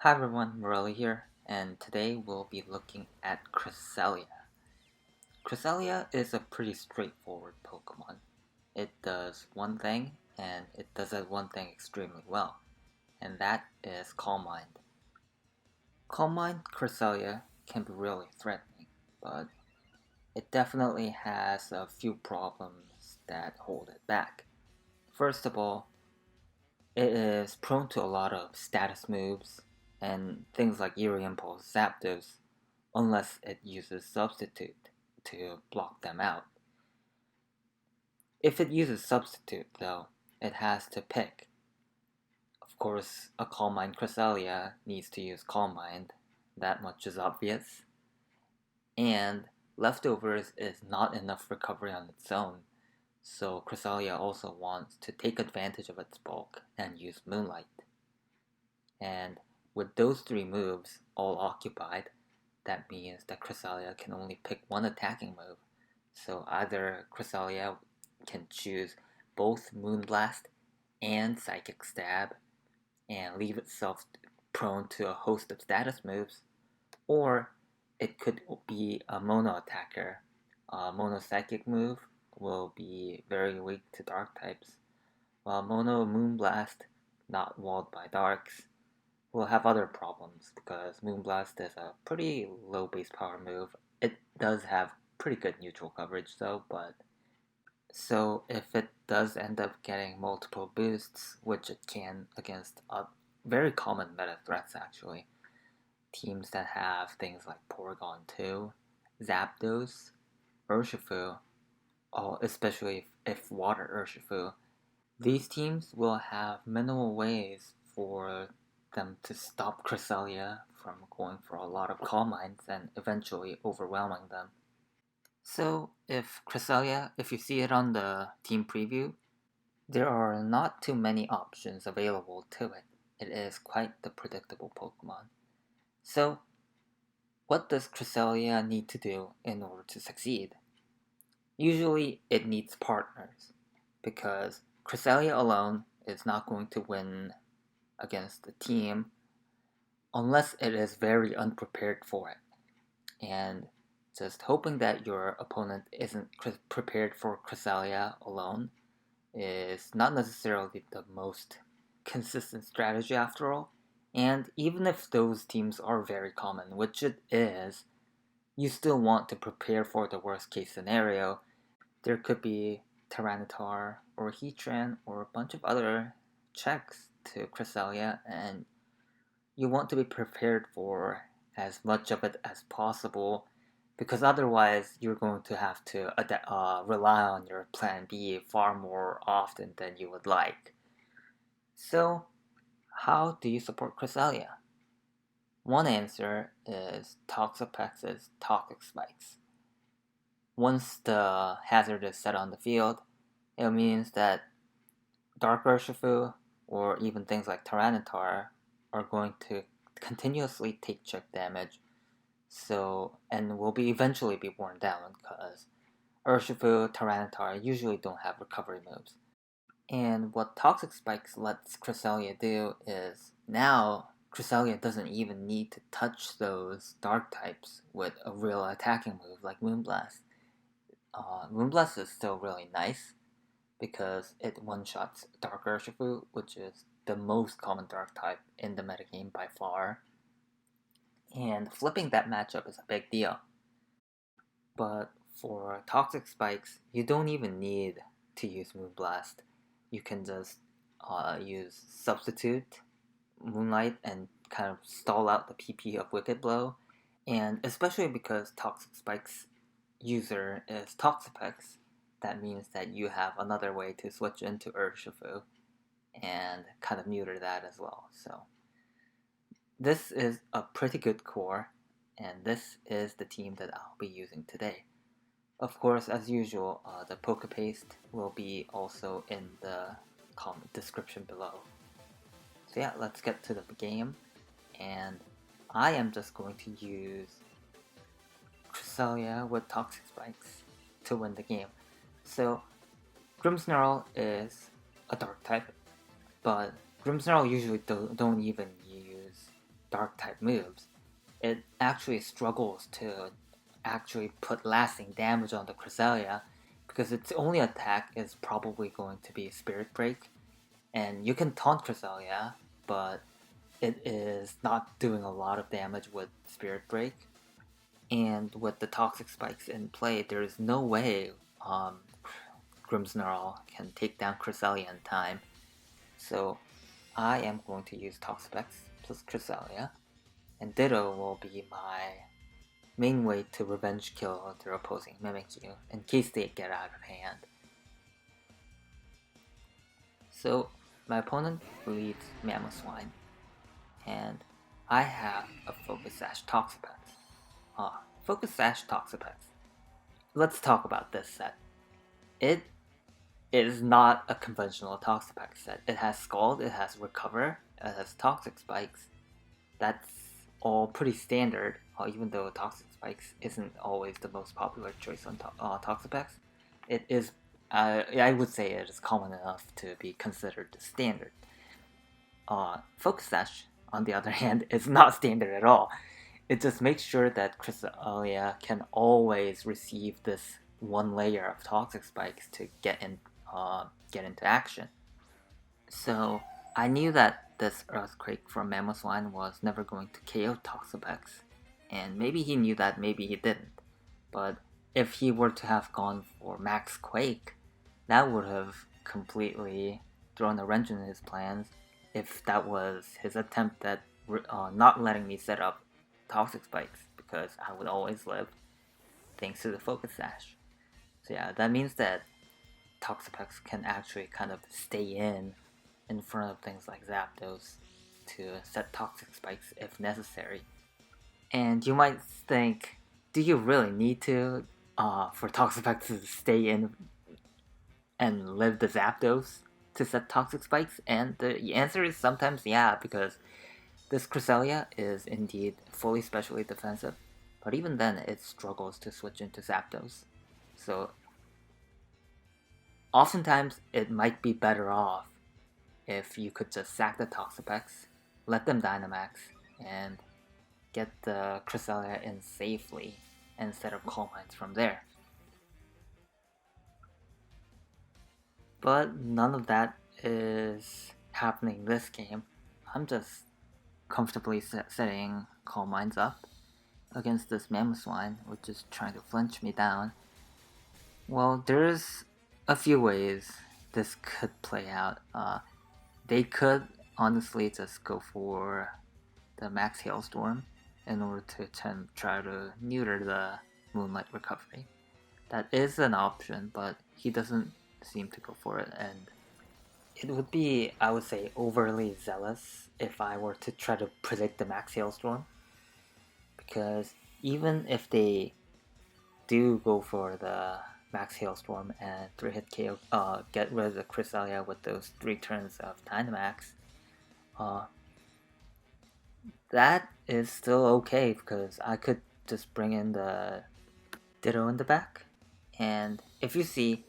Hi everyone, Morelli here, and today we'll be looking at Cresselia. Cresselia is a pretty straightforward Pokemon. It does one thing, and it does that one thing extremely well, and that is Calm Mind. Calm Mind Cresselia can be really threatening, but it definitely has a few problems that hold it back. First of all, it is prone to a lot of status moves and things like Eerie Impulse, Zapdos, unless it uses Substitute to block them out. If it uses Substitute, though, it has to pick. Of course, a Calm Mind Cresselia needs to use Calm Mind, that much is obvious. And Leftovers is not enough recovery on its own, so Cresselia also wants to take advantage of its bulk and use Moonlight. And with those three moves all occupied, that means that Cresselia can only pick one attacking move. So either Cresselia can choose both Moonblast and Psychic Stab and leave itself prone to a host of status moves, or it could be a mono attacker. A mono Psychic move will be very weak to Dark types, while mono Moonblast, not walled by Darks, will have other problems because Moonblast is a pretty low base power move. It does have pretty good neutral coverage though, but so if it does end up getting multiple boosts, which it can against very common meta threats actually, teams that have things like Porygon 2, Zapdos, Urshifu, especially if Water Urshifu, these teams will have minimal ways for them to stop Cresselia from going for a lot of Calm Minds and eventually overwhelming them. So if Cresselia, if you see it on the team preview, there are not too many options available to it. It is quite the predictable Pokemon. So what does Cresselia need to do in order to succeed? Usually it needs partners, because Cresselia alone is not going to win against the team unless it is very unprepared for it. And just hoping that your opponent isn't prepared for Cresselia alone is not necessarily the most consistent strategy after all. And even if those teams are very common, which it is, you still want to prepare for the worst case scenario. There could be Tyranitar or Heatran or a bunch of other checks to Cresselia, and you want to be prepared for as much of it as possible, because otherwise you're going to have to rely on your plan B far more often than you would like. So, how do you support Cresselia? One answer is Toxapex's Toxic Spikes. Once the hazard is set on the field, it means that Dark Urshifu or even things like Tyranitar are going to continuously take check damage, and will eventually be worn down because Urshifu, Tyranitar usually don't have recovery moves. And what Toxic Spikes lets Cresselia do is now Cresselia doesn't even need to touch those dark types with a real attacking move like Moonblast. Moonblast is still really nice because it one-shots Dark Urshifu, which is the most common dark type in the metagame by far. And flipping that matchup is a big deal. But for Toxic Spikes, you don't even need to use Moonblast. You can just use Substitute, Moonlight, and kind of stall out the PP of Wicked Blow. And especially because Toxic Spikes user is Toxapex, that means that you have another way to switch into Urshifu and kind of neuter that as well. So this is a pretty good core, and this is the team that I'll be using today. Of course, as usual, the Pokepaste will be also in the comment description below. So yeah, let's get to the game, and I am just going to use Cresselia with Toxic Spikes to win the game. So Grimsnarl is a dark type, but Grimsnarl usually don't even use dark type moves, it actually struggles to actually put lasting damage on the Cresselia because its only attack is probably going to be Spirit Break. And you can taunt Cresselia, but it is not doing a lot of damage with Spirit Break. And with the Toxic Spikes in play, there is no way Grimsnarl can take down Cresselia in time. So I am going to use Toxapex plus Cresselia, and Ditto will be my main way to revenge kill their opposing Mimikyu in case they get out of hand. So my opponent leads Mamoswine, and I have a Focus Sash Toxapex. Focus Sash Toxapex. Let's talk about this set. It is not a conventional Toxapex set. It has Scald, it has Recover, it has Toxic Spikes. That's all pretty standard, even though Toxic Spikes isn't always the most popular choice on Toxapex. It is, I would say it is common enough to be considered standard. Focus Sash, on the other hand, is not standard at all. It just makes sure that Cresselia can always receive this one layer of Toxic Spikes to get into action. So I knew that this Earthquake from Mamoswine was never going to KO Toxapex, and maybe he knew that, maybe he didn't. But if he were to have gone for Max Quake, that would have completely thrown a wrench in his plans if that was his attempt at not letting me set up Toxic Spikes, because I would always live thanks to the Focus Sash. So yeah, that means that Toxapex can actually kind of stay in front of things like Zapdos to set Toxic Spikes if necessary. And you might think, do you really need to for Toxapex to stay in and live the Zapdos to set Toxic Spikes? And the answer is sometimes yeah, because this Cresselia is indeed fully specially defensive, but even then it struggles to switch into Zapdos. So oftentimes it might be better off if you could just sack the Toxapex, let them Dynamax, and get the Cresselia in safely instead of Calm Minds from there. But none of that is happening this game. I'm just comfortably setting Calm Minds up against this Mamoswine, which is trying to flinch me down. Well, there's a few ways this could play out. They could honestly just go for the Max Hailstorm in order to try to neuter the Moonlight Recovery. That is an option, but he doesn't seem to go for it, and it would be, I would say, overly zealous if I were to try to predict the Max Hailstorm. Because even if they do go for the Max Hailstorm and 3-hit KO, get rid of the Cresselia with those 3 turns of Dynamax, that is still okay because I could just bring in the Ditto in the back. And if you see,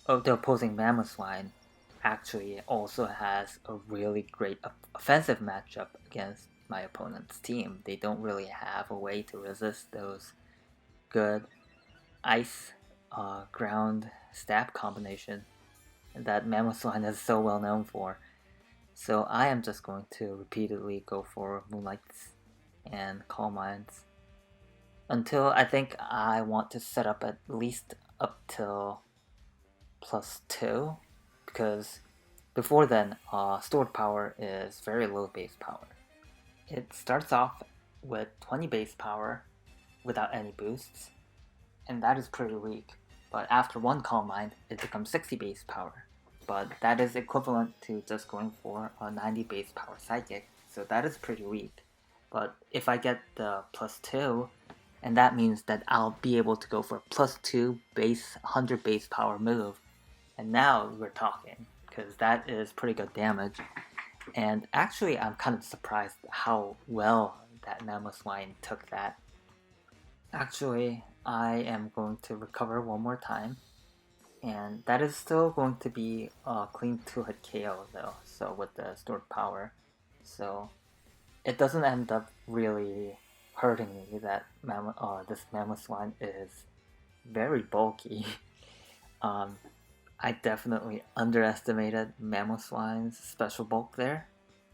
the opposing Mamoswine actually also has a really great offensive matchup against my opponent's team. They don't really have a way to resist those good ice ground stab combination that Mamoswine is so well known for. So I am just going to repeatedly go for Moonlights and Calm Minds until I think I want to set up at least up till +2, because before then, stored power is very low base power. It starts off with 20 base power without any boosts, and that is pretty weak. But after one Calm Mind, it becomes 60 base power. But that is equivalent to just going for a 90 base power Psychic, so that is pretty weak. But if I get the +2, and that means that I'll be able to go for a +2 base 100 base power move, and now we're talking, because that is pretty good damage. And actually, I'm kind of surprised how well that Mamoswine took that. Actually, I am going to recover one more time, and that is still going to be a clean 2-hit KO though, so with the stored power. So it doesn't end up really hurting me that this Mamoswine is very bulky. um, I definitely underestimated Mamoswine's special bulk there.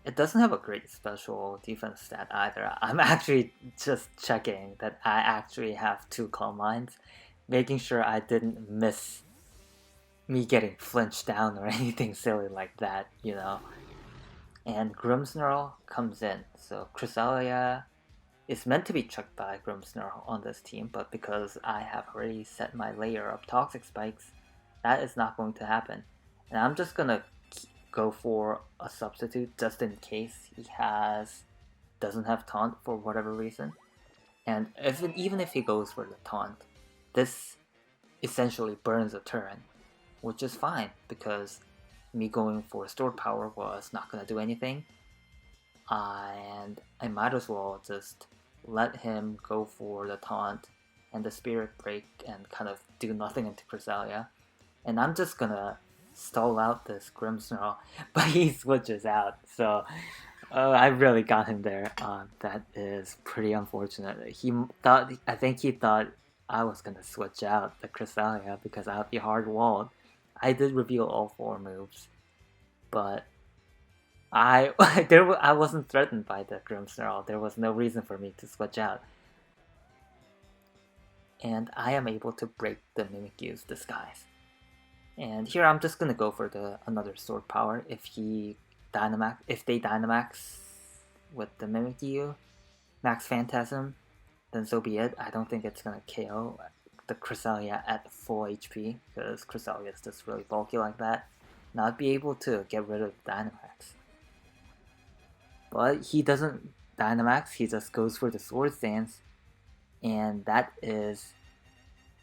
It doesn't have a great special defense stat either. I'm actually just checking that I actually have 2 Calm Minds, making sure I didn't miss me getting flinched down or anything silly like that, you know. And Grimsnarl comes in, so Cresselia is meant to be checked by Grimsnarl on this team, but because I have already set my layer of Toxic Spikes, that is not going to happen. And I'm just gonna go for a substitute just in case he doesn't have taunt for whatever reason. And even if he goes for the taunt, this essentially burns a turn, which is fine because me going for stored power was not gonna do anything. And I might as well just let him go for the taunt and the spirit break and kind of do nothing into Cresselia. And I'm just gonna stall out this Grimsnarl, but he switches out, so I really got him there. That is pretty unfortunate. I think he thought I was gonna switch out the Cresselia because I would be hard walled. I did reveal all 4 moves, but I wasn't threatened by the Grimsnarl. There was no reason for me to switch out. And I am able to break the Mimikyu's disguise. And here I'm just gonna go for another sword power. If they Dynamax with the Mimikyu Max Phantasm, then so be it. I don't think it's gonna KO the Cresselia at full HP because Cresselia is just really bulky like that. And I'd be able to get rid of Dynamax. But he doesn't Dynamax, he just goes for the Swords Dance, and that is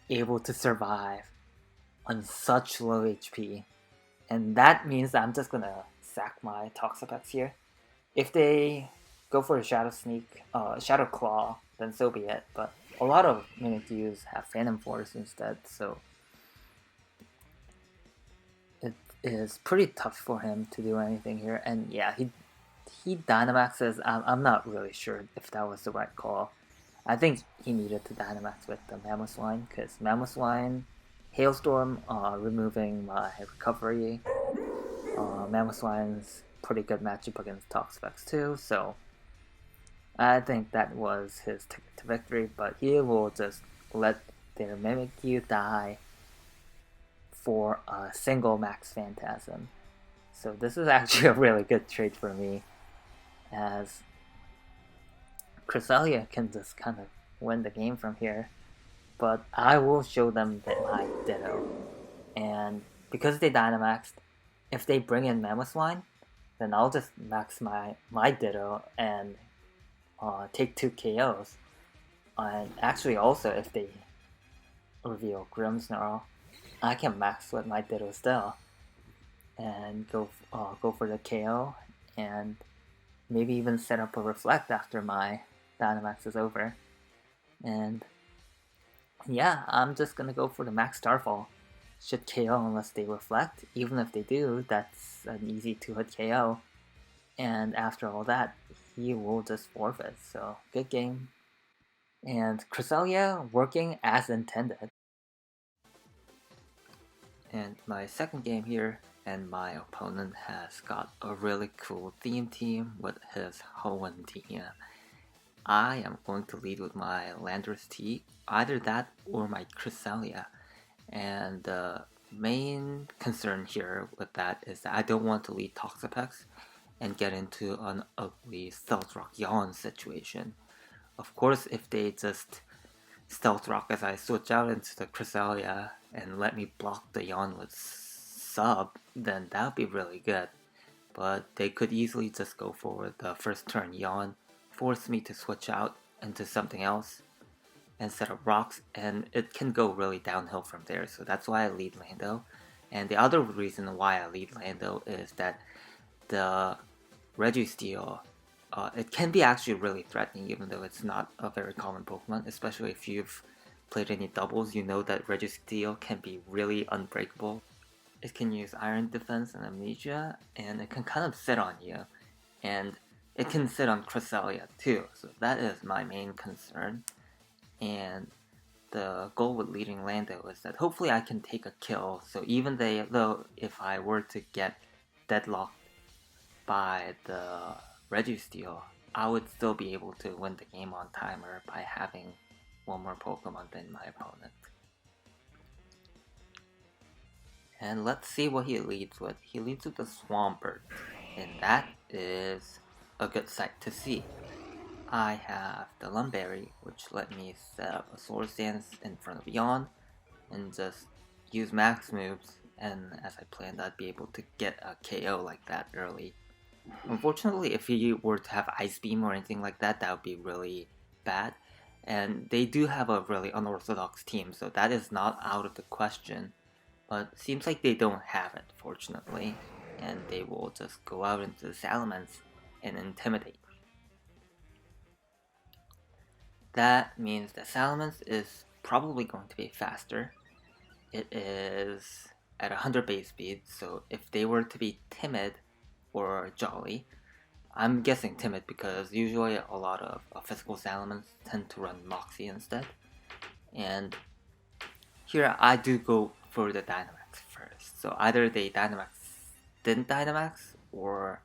able to survive on such low HP. And that means I'm just gonna sack my Toxapex here. If they go for a Shadow Claw, then so be it. But a lot of Mimikyus have Phantom Force instead, so it is pretty tough for him to do anything here. And yeah, he Dynamaxes. I'm not really sure if that was the right call. I think he needed to Dynamax with the Mamoswine, because Mamoswine, Hailstorm, removing my recovery. Mamoswine's pretty good matchup against Toxapex too, so I think that was his ticket to victory, but he will just let their Mimikyu die for a single Max Phantasm. So this is actually a really good trade for me, as Cresselia can just kind of win the game from here, but I will show them that my Ditto. And because they Dynamaxed, if they bring in Mamoswine, then I'll just max my Ditto and take 2 KOs. And actually also if they reveal Grimsnarl, I can max with my Ditto still and go for the KO and maybe even set up a Reflect after my Dynamax is over. And yeah, I'm just gonna go for the Max Starfall. Should KO unless they Reflect. Even if they do, that's an easy 2-hit KO. And after all that, he will just forfeit. So, good game. And Cresselia working as intended. And my second game here, and my opponent has got a really cool theme team with his Hoenn team. I am going to lead with my Landorus T, either that or my Cresselia. And the main concern here with that is that I don't want to lead Toxapex and get into an ugly Stealth Rock Yawn situation. Of course, if they just Stealth Rock as I switch out into the Cresselia and let me block the Yawn with sub, then that would be really good. But they could easily just go for the first turn Yawn, force me to switch out into something else and set up rocks, and it can go really downhill from there. So that's why I lead Lando. And the other reason why I lead Lando is that the Registeel, it can be actually really threatening, even though it's not a very common Pokemon. Especially if you've played any doubles, you know that Registeel can be really unbreakable. It can use Iron Defense and Amnesia, and it can kind of sit on you. And it can sit on Cresselia too, so that is my main concern. And the goal with leading Lando is that hopefully I can take a kill, so even though if I were to get deadlocked by the Registeel, I would still be able to win the game on timer by having one more Pokemon than my opponent. And let's see what he leads with. He leads with the Swampert, and that is a good sight to see. I have the Lumberry, which let me set up a Swords Dance in front of Yawn, and just use max moves, and as I planned, I'd be able to get a KO like that early. Unfortunately, if he were to have Ice Beam or anything like that, that would be really bad. And they do have a really unorthodox team, so that is not out of the question. But seems like they don't have it, fortunately. And they will just go out into the Salamence and intimidate. That means that Salamence is probably going to be faster. It is at 100 base speed, so if they were to be timid or jolly, I'm guessing timid because usually a lot of physical Salamence tend to run Moxie instead. And here I do go for the Dynamax first. So either they didn't Dynamax, or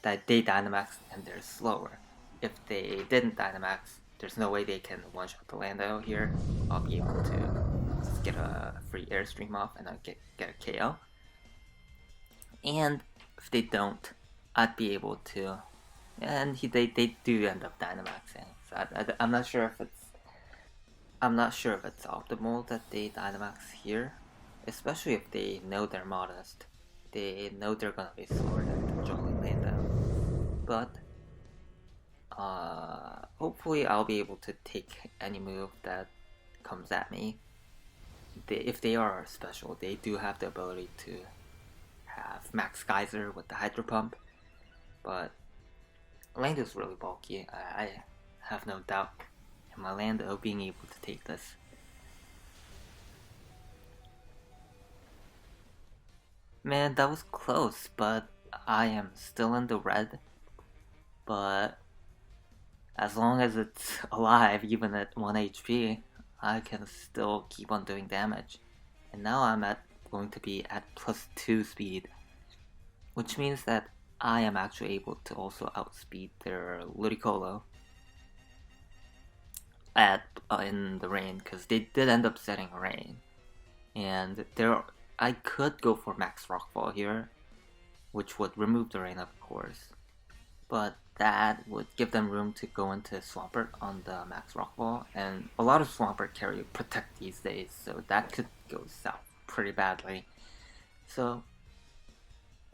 that they Dynamax and they're slower. If they didn't Dynamax, there's no way they can one-shot the Lando here. I'll be able to just get a free Airstream off and I'll get a KO. And if they don't, I'd be able to, and they do end up Dynamaxing. So I'm not sure if it's optimal that they Dynamax here, especially if they know they're modest. They know they're gonna be slower than the Jolly Lando. But hopefully I'll be able to take any move that comes at me. If they are special, they do have the ability to have Max Geyser with the Hydro Pump, but Lando's really bulky. I have no doubt in my Lando being able to take this. Man, that was close, but I am still in the red. But as long as it's alive, even at 1 HP, I can still keep on doing damage. And now I'm going to be at +2 speed, which means that I am actually able to also outspeed their Ludicolo in the rain, because they did end up setting rain. And I could go for Max Rockfall here, which would remove the rain, of course. But that would give them room to go into Swampert on the Max Rockfall, and a lot of Swampert carry Protect these days, so that could go south pretty badly. So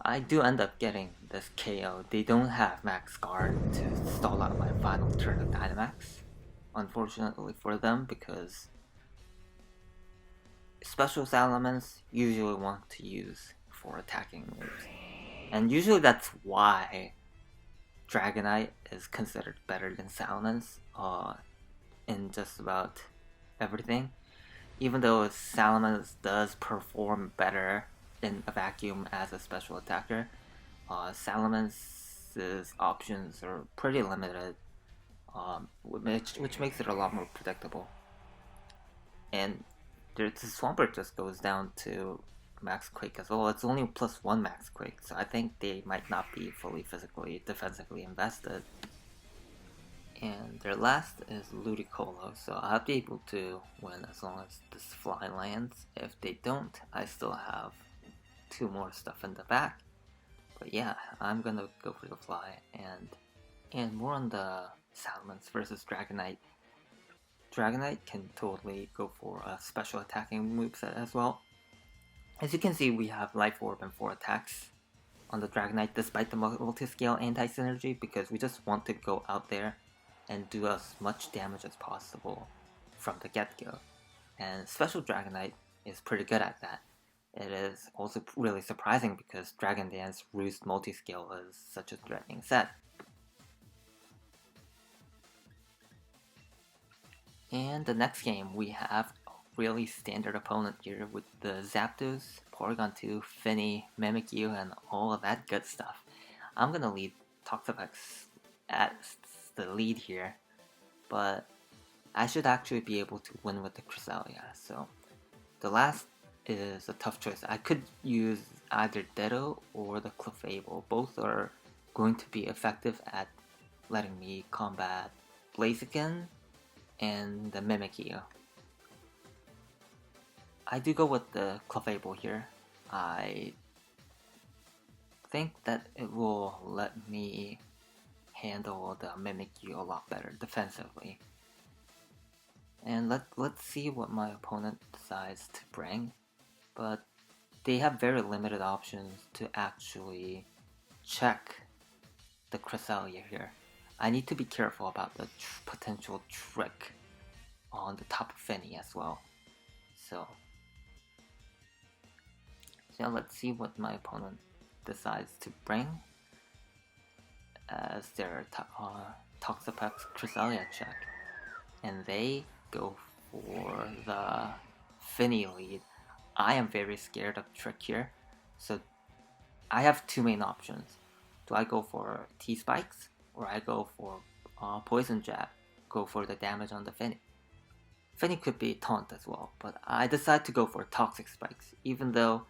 I do end up getting this KO. They don't have Max Guard to stall out my final turn of Dynamax, unfortunately for them, because special Salamence usually want to use for attacking moves. And usually that's why Dragonite is considered better than Salamence in just about everything. Even though Salamence does perform better in a vacuum as a special attacker, Salamence's options are pretty limited, which makes it a lot more predictable. And the Swampert just goes down to Max Quake as well. It's only +1 Max Quake, so I think they might not be fully defensively invested. And their last is Ludicolo, so I'll be able to win as long as this fly lands. If they don't, I still have 2 more stuff in the back. But yeah, I'm gonna go for the fly, and more on the Salamence versus Dragonite. Dragonite can totally go for a special attacking moveset as well. As you can see, we have Life Orb and 4 attacks on the Dragonite despite the multi-scale anti-synergy, because we just want to go out there and do as much damage as possible from the get-go. And Special Dragonite is pretty good at that. It is also really surprising because Dragon Dance Roost Multi-Scale is such a threatening set. And the next game, we have a really standard opponent here with the Zapdos, Porygon 2, Finny, Mimikyu, and all of that good stuff. I'm gonna lead Toxapex at the lead here, but I should actually be able to win with the Cresselia. So the last is a tough choice. I could use either Ditto or the Clefable. Both are going to be effective at letting me combat Blaziken and the Mimikyu. I do go with the Clefable here. I think that it will let me handle the Mimikyu a lot better defensively. And let's see what my opponent decides to bring. But they have very limited options to actually check the Cresselia here. I need to be careful about the potential trick on the Tapu Fini as well. So let's see what my opponent decides to bring as their Toxapex Cresselia check. And they go for the Fini lead. I am very scared of trick here, so I have two main options. Do I go for T-Spikes, or I go for Poison Jab, go for the damage on the Fini? Fini could be Taunt as well, but I decide to go for Toxic Spikes, even though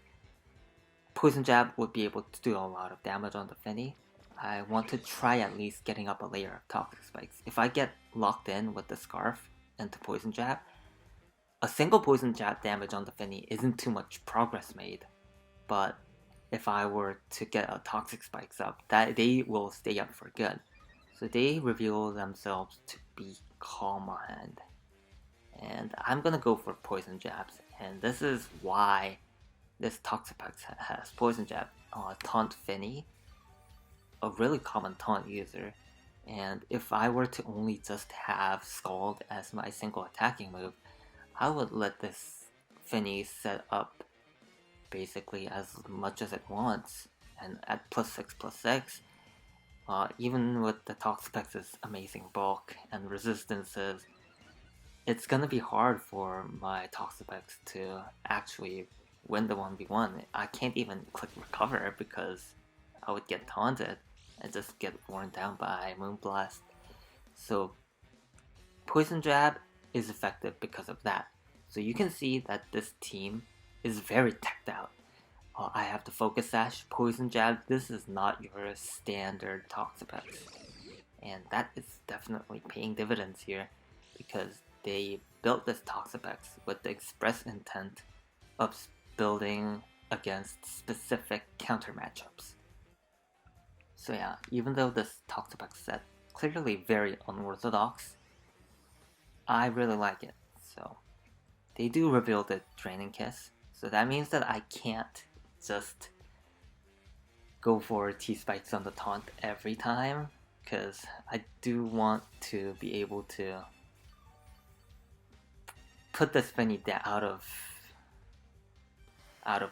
Poison Jab would be able to do a lot of damage on the Fini. I want to try at least getting up a layer of Toxic Spikes. If I get locked in with the Scarf and the Poison Jab, a single Poison Jab damage on the Fini isn't too much progress made, but if I were to get a Toxic Spikes up, that they will stay up for good. So they reveal themselves to be Calm Mind. And I'm gonna go for Poison Jabs, and this is why this Toxapex has Poison Jab. Taunt Fini, a really common taunt user, and if I were to only just have Scald as my single attacking move, I would let this Fini set up basically as much as it wants, and at +6/+6, even with the Toxapex's amazing bulk and resistances, it's gonna be hard for my Toxapex to actually win the 1v1. I can't even click recover because I would get taunted and just get worn down by Moonblast. So Poison Jab is effective because of that. So you can see that this team is very teched out. I have the Focus Sash, Poison Jab. This is not your standard Toxapex. And that is definitely paying dividends here, because they built this Toxapex with the express intent of building against specific counter matchups. So yeah, even though this Toxapex set clearly very unorthodox, I really like it. So they do reveal the Draining Kiss, so that means that I can't just go for T-Spikes on the taunt every time, because I do want to be able to put this Fini out of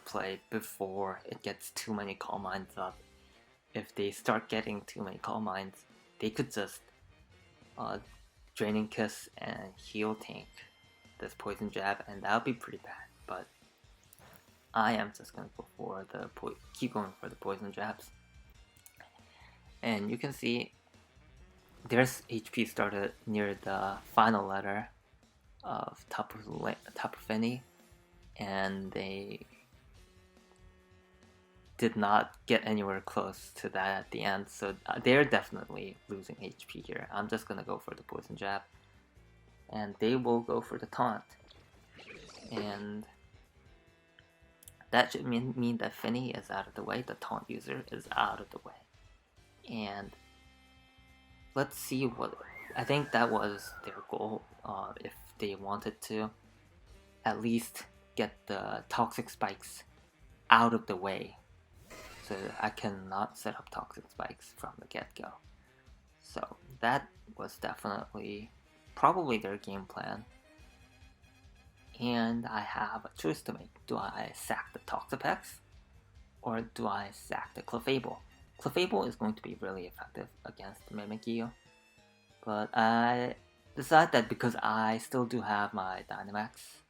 play before it gets too many Calm Minds up. If they start getting too many Calm Minds, they could just Draining Kiss and heal tank this Poison Jab, and that would be pretty bad. But I am just gonna go for the keep going for the Poison Jabs, and you can see there's HP started near the final letter of Tapu Fini, and they did not get anywhere close to that at the end, so they're definitely losing HP here. I'm just gonna go for the Poison Jab, and they will go for the taunt, and that should mean that Fini is out of the way, the taunt user is out of the way. And let's see what, I think that was their goal, if they wanted to at least get the Toxic Spikes out of the way, so I cannot set up Toxic Spikes from the get-go. So that was definitely probably their game plan. And I have a choice to make. Do I sack the Toxapex, or do I sack the Clefable? Clefable is going to be really effective against Mimikyu, but I decide that because I still do have my Dynamax,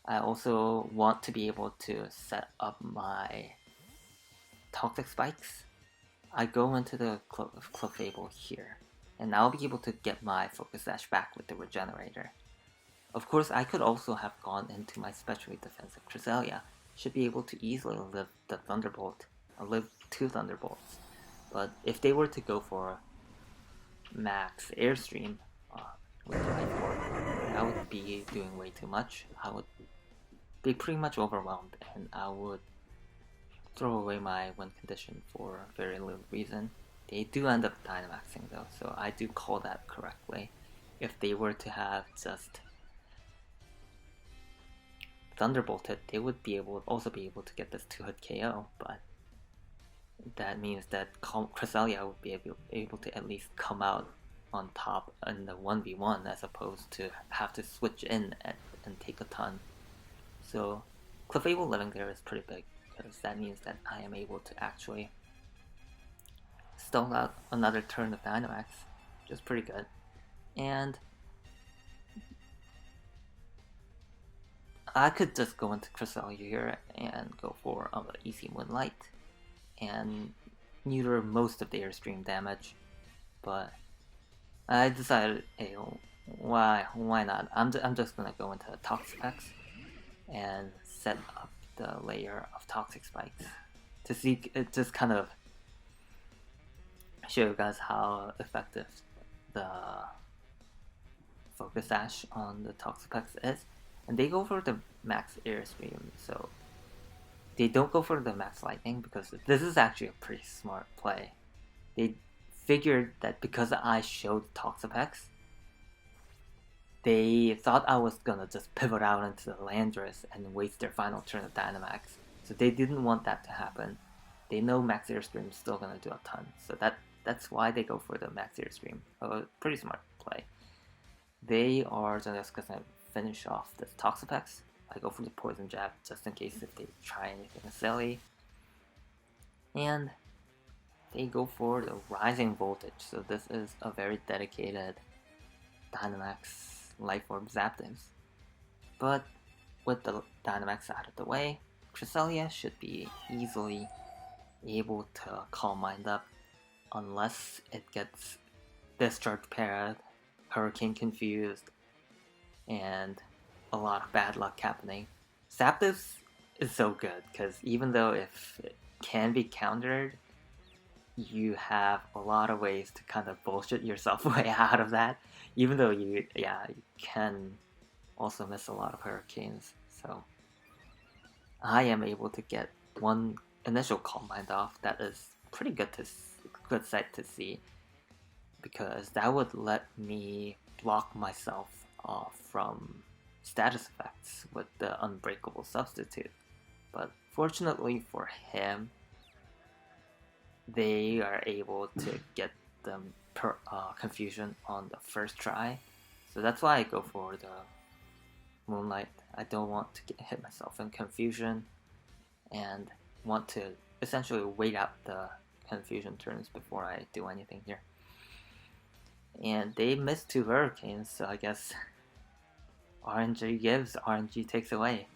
I also want to be able to set up my Toxic Spikes I go into the Clefable here, and I'll be able to get my Focus Sash back with the Regenerator. Of course, I could also have gone into my specially defensive Cresselia. Should be able to easily live the Thunderbolt, live 2 Thunderbolts. But if they were to go for max Airstream with the Life Orb, I would be doing way too much. I would be pretty much overwhelmed, and I would throw away my win condition for very little reason. They do end up Dynamaxing though, so I do call that correctly. If they were to have just Thunderbolted, they would also be able to get this 2-hit KO, but that means that Cresselia would be able to at least come out on top in the 1v1 as opposed to have to switch in and take a ton. So Clefable living there is pretty big, because that means that I am able to actually stall out another turn of Dynamax, which is pretty good. And I could just go into Cresselia here and go for easy Moonlight and neuter most of the Airstream damage, but I decided, hey, why not? I'm just gonna go into Toxapex and set up the layer of Toxic Spikes to see it, just kind of show you guys how effective the Focus Sash on the Toxapex is. And they go for the max Airstream, so they don't go for the max Lightning, because this is actually a pretty smart play. They figured that because I showed Toxapex, they thought I was gonna just pivot out into the Landorus and waste their final turn of Dynamax. So they didn't want that to happen. They know max Airstream is still gonna do a ton, so that's why they go for the max Airstream. Pretty smart play. They are just gonna finish off this Toxapex. I go for the Poison Jab just in case if they try anything silly. And they go for the Rising Voltage, so this is a very dedicated Dynamax Life Orb Zapdos. But with the Dynamax out of the way, Cresselia should be easily able to Calm Mind up unless it gets Discharge Parrot, Hurricane Confused, and a lot of bad luck happening. Zapdos is so good, because even though if it can be countered, you have a lot of ways to kind of bullshit yourself way out of that, even though you can also miss a lot of Hurricanes. So I am able to get one initial Calm Mind off. That is pretty good sight to see, because that would let me block myself off from status effects with the Unbreakable Substitute. But fortunately for him, they are able to get the Confusion on the first try. So that's why I go for the Moonlight. I don't want to hit myself in Confusion, and want to essentially wait out the Confusion turns before I do anything here. And they missed 2 Hurricanes, so I guess RNG gives, RNG takes away.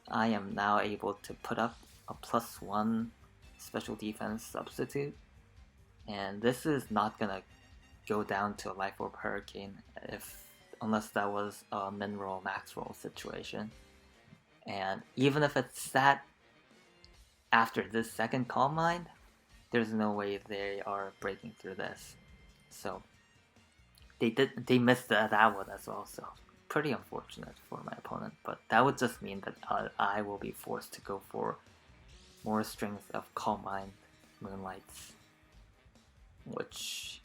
I am now able to put up a +1 special defense substitute, and this is not gonna go down to a Life Orb Hurricane unless that was a min roll max roll situation. And even if it's that after this second Calm Mind, there's no way they are breaking through this. So they missed that one as well, so pretty unfortunate for my opponent, but that would just mean that I will be forced to go for more strings of Calm Mind Moonlights, which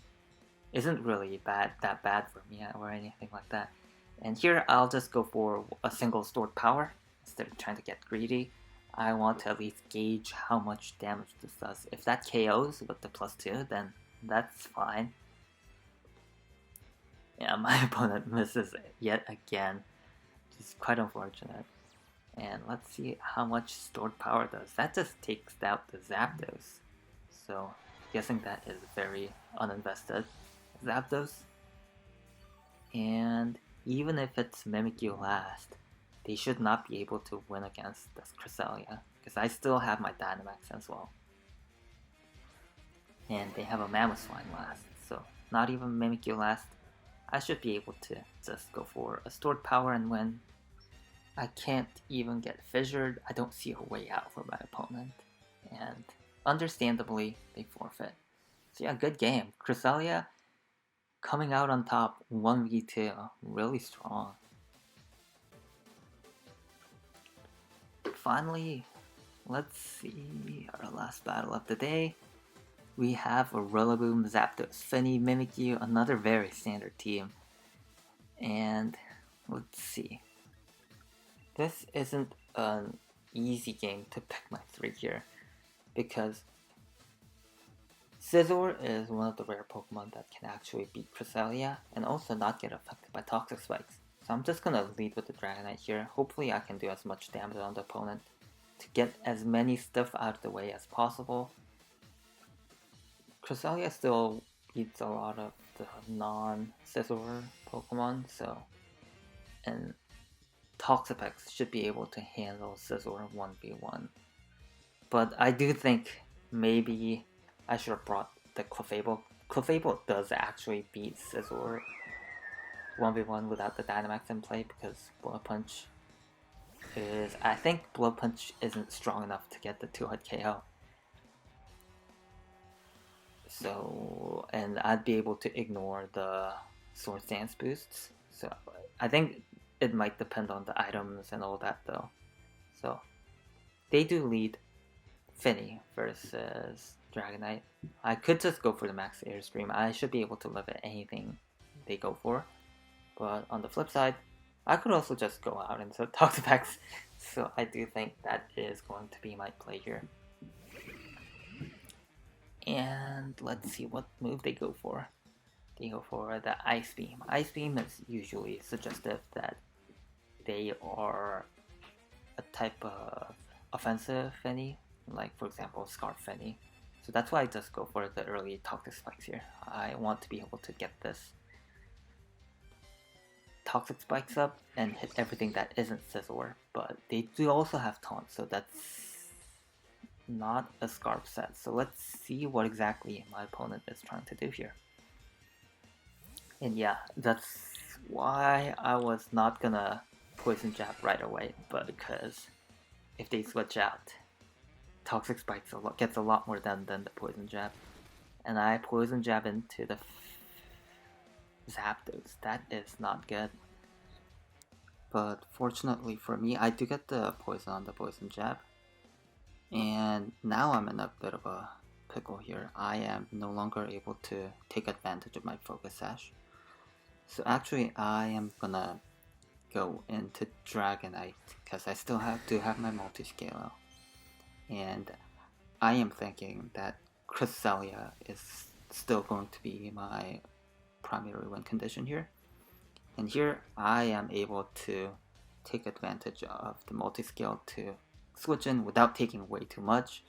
isn't really that bad for me or anything like that. And here I'll just go for a single stored power instead of trying to get greedy. I want to at least gauge how much damage this does. If that KOs with the +2, then that's fine. Yeah, my opponent misses yet again, which is quite unfortunate. And let's see how much stored power does. That just takes out the Zapdos. So, guessing that is very uninvested Zapdos. And even if it's Mimikyu last, they should not be able to win against this Cresselia, because I still have my Dynamax as well. and they have a Mamoswine last, so not even Mimikyu last. I should be able to just go for a stored power and win. I can't even get fissured. I don't see a way out for my opponent, and understandably, they forfeit. So yeah, good game. Cresselia coming out on top 1v2, really strong. Finally, let's see our last battle of the day. We have a Rillaboom, Zapdos, Finny, Mimikyu, another very standard team. And let's see. This isn't an easy game to pick my 3 here, because Scizor is one of the rare Pokemon that can actually beat Cresselia and also not get affected by Toxic Spikes. So I'm just gonna lead with the Dragonite here. Hopefully I can do as much damage on the opponent to get as many stuff out of the way as possible. Cresselia still beats a lot of the non-Scizor Pokemon, so... and Toxapex should be able to handle Scizor 1v1. But I do think maybe I should have brought the Clefable. Clefable does actually beat Scizor 1v1 without the Dynamax in play, because Blood Punch is... I think Blood Punch isn't strong enough to get the 2-hit KO. So, and I'd be able to ignore the Swords Dance boosts. So, I think it might depend on the items and all that though. So, they do lead Finny versus Dragonite. I could just go for the max Airstream. I should be able to live at anything they go for. But on the flip side, I could also just go out into Toxapex. So I do think that is going to be my play here. And let's see what move they go for. They go for the Ice Beam. Ice Beam is usually suggestive that they are a type of offensive Finny, like for example Scarf Finny. So that's why I just go for the early Toxic Spikes here. I want to be able to get this Toxic Spikes up and hit everything that isn't Scizor, but they do also have Taunt, so that's not a Scarf set. So let's see what exactly my opponent is trying to do here. And yeah, that's why I was not gonna Poison Jab right away, but because if they switch out, Toxic Spikes gets a lot more done than the Poison Jab. And I Poison Jab into the Zapdos. That is not good. But fortunately for me, I do get the poison on the Poison Jab. And now I'm in a bit of a pickle here. I am no longer able to take advantage of my Focus Sash. So actually I am gonna go into Dragonite because I still do have my Multiscale. And I am thinking that Cresselia is still going to be my primary win condition here. And here I am able to take advantage of the Multiscale to switch in without taking way too much.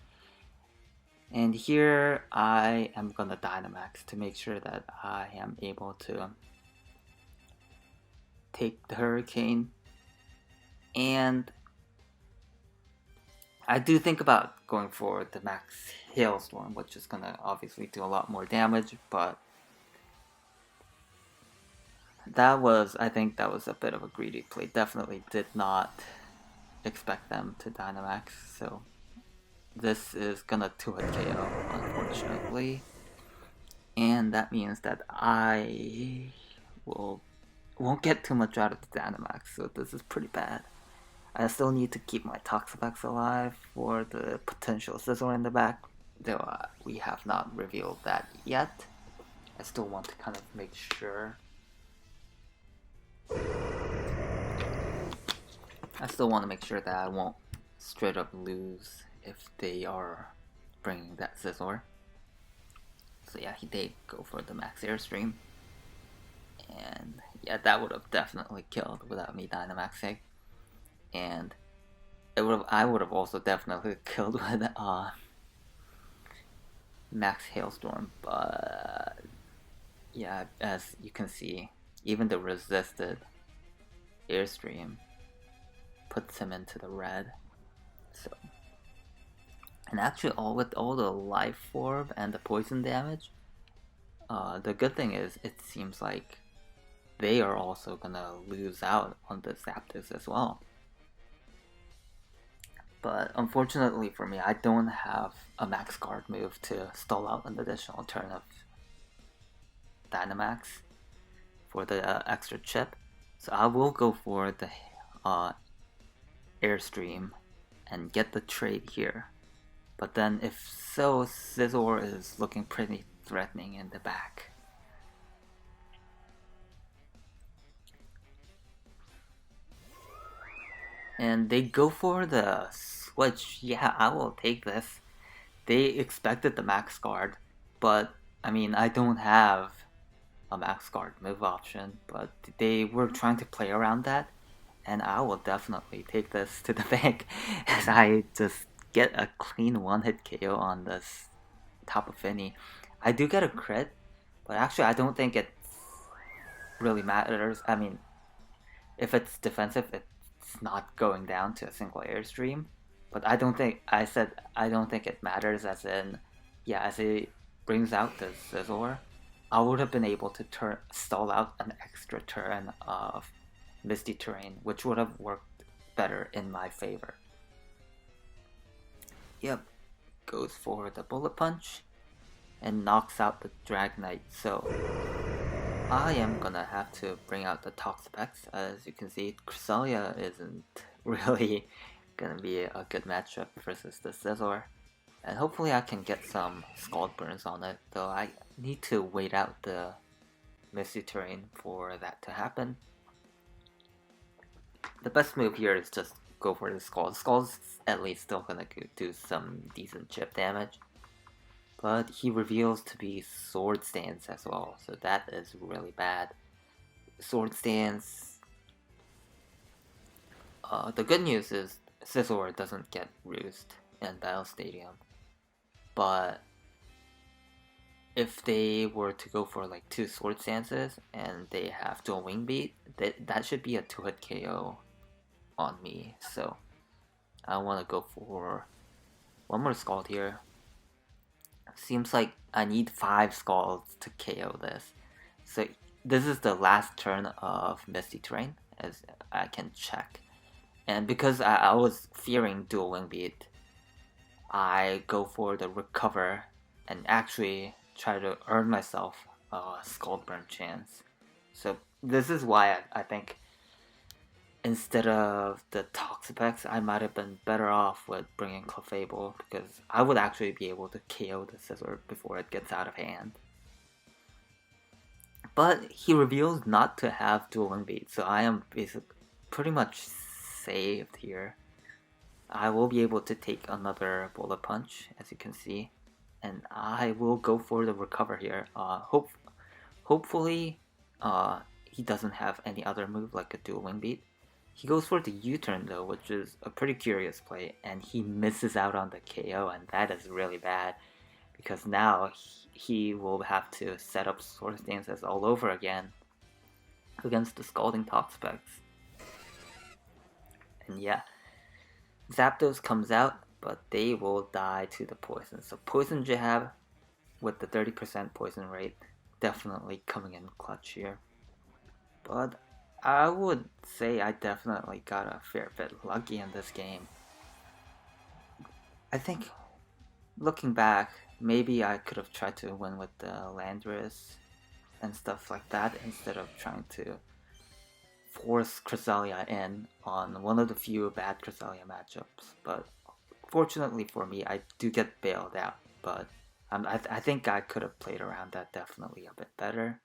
And here I am gonna Dynamax to make sure that I am able to take the Hurricane. And I do think about going for the max Hailstorm, which is gonna obviously do a lot more damage, but I think that was a bit of a greedy play. Definitely did not expect them to Dynamax, so this is gonna 2-hit KO, unfortunately. And that means that I won't get too much out of the Dynamax, so this is pretty bad. I still need to keep my Toxapex alive for the potential Scizor in the back, though we have not revealed that yet. I still want to kind of make sure. I still want to make sure that I won't straight up lose if they are bringing that Scizor. So yeah, he did go for the max Airstream. And yeah, that would have definitely killed without me Dynamaxing. And I would have also definitely killed with max Hailstorm, but yeah, as you can see, even the resisted Airstream puts him into the red. So And actually, with all the life orb and the poison damage, the good thing is it seems like they are also gonna lose out on the Zapdos as well. But unfortunately for me, I don't have a max guard move to stall out an additional turn of Dynamax for the extra chip. So I will go for the Airstream and get the trade here. But then if so, Scizor is looking pretty threatening in the back. And they go for the switch. Yeah, I will take this. They expected the max guard, but I mean, I don't have a max guard move option, but they were trying to play around that, and I will definitely take this to the bank as I just get a clean one-hit KO on this Tapu Fini. I do get a crit, but actually I don't think it really matters. I mean, if it's defensive, it's not going down to a single Airstream. But I don't think I don't think it matters, as in, yeah, as it brings out the Scizor, I would have been able to stall out an extra turn of Misty Terrain, which would have worked better in my favor. Yep, goes for the Bullet Punch and knocks out the Dragonite. So I am gonna have to bring out the Toxapex. As you can see, Cresselia isn't really gonna be a good matchup versus the Scizor. And hopefully I can get some Scald Burns on it, though I need to wait out the Misty Terrain for that to happen. The best move here is just go for the Scald. Scald's at least still gonna do some decent chip damage. But he reveals to be Sword Stance as well, so that is really bad. Sword Stance... the good news is Scizor doesn't get Roost in Battle Stadium. But if they were to go for like 2 Sword Stances and they have dual Wing Beat, that should be a 2-hit KO on me. So I want to go for one more Scald here. Seems like I need 5 Scalds to KO this. So this is the last turn of Misty Terrain, as I can check. And because I was fearing dual Wing Beat, I go for the Recover and actually try to earn myself a Scald Burn chance. So this is why I think instead of the Toxapex, I might have been better off with bringing Clefable, because I would actually be able to KO the Scizor before it gets out of hand. But he reveals not to have dual Wing Beat, so I am basically pretty much saved here. I will be able to take another Bullet Punch, as you can see, and I will go for the Recover here. Hopefully, he doesn't have any other move like a dual Wing Beat. He goes for the U-turn though, which is a pretty curious play, and he misses out on the KO, and that is really bad, because now he will have to set up Sword Stances all over again against the Scalding Toxapex. And yeah, Zapdos comes out, but they will die to the poison. So Poison Jab with the 30% poison rate definitely coming in clutch here. But I would say I definitely got a fair bit lucky in this game. I think, looking back, maybe I could have tried to win with the Landorus and stuff like that instead of trying to force Cresselia in on one of the few bad Cresselia matchups. But fortunately for me, I do get bailed out. But I think I could have played around that definitely a bit better.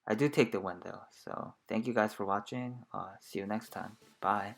I do take the win though. So thank you guys for watching. See you next time. Bye.